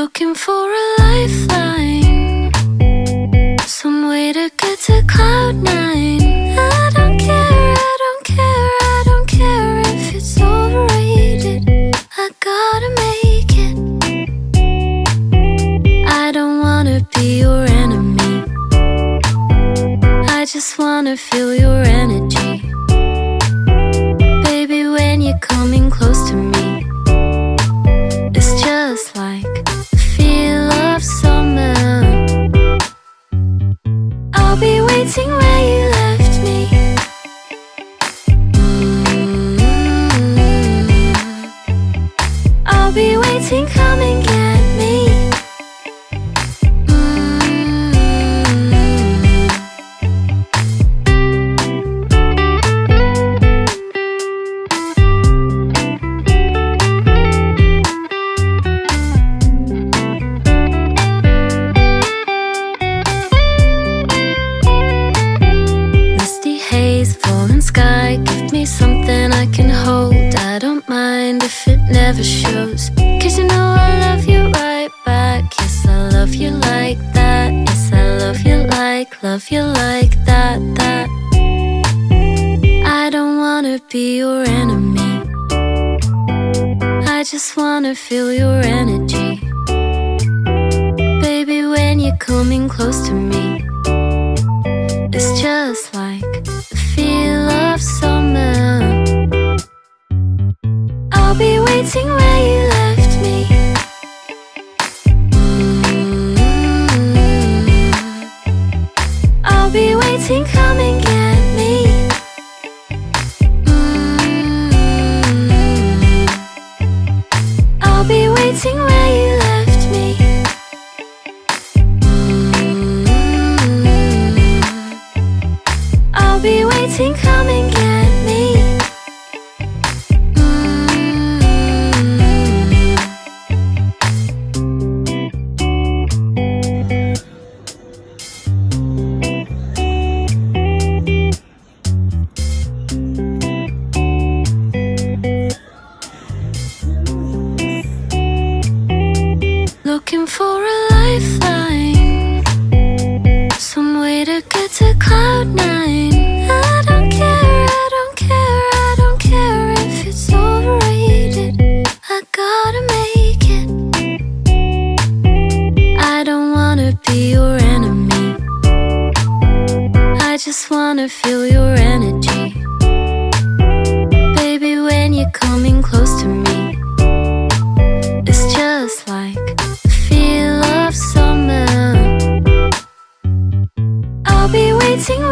Looking for a lifeline, some way to get to cloud nine. I don't care, I don't care, I don't care if it's overrated. I gotta make it. I don't wanna be your enemy, I just wanna feel your energy. Baby, when you're coming close to me, it's just like the feel of summer. I'll be waiting where you left me. I'll be waiting, come and get me. Sky, give me something I can hold. I don't mind if it never shows, 'cause you know I love you right back. Yes, I love you like that. Yes, I love you like that, that. I don't wanna be your enemy, I just wanna feel your energy. Baby, when you're coming close to me, it's just like the feel of summer. I'll be waiting where you left me. I'll be waiting, come and get me. I'll be waiting where you left me. I'll be waiting, come and get me. Looking for a lifeline, some way to get to cloud nine. I don't care, I don't care, I don't care if it's overrated. I gotta make it. I don't wanna be your enemy, I just wanna feel your energy. Baby, when you're coming close to me, it's just like the feel of summer. I'll be waiting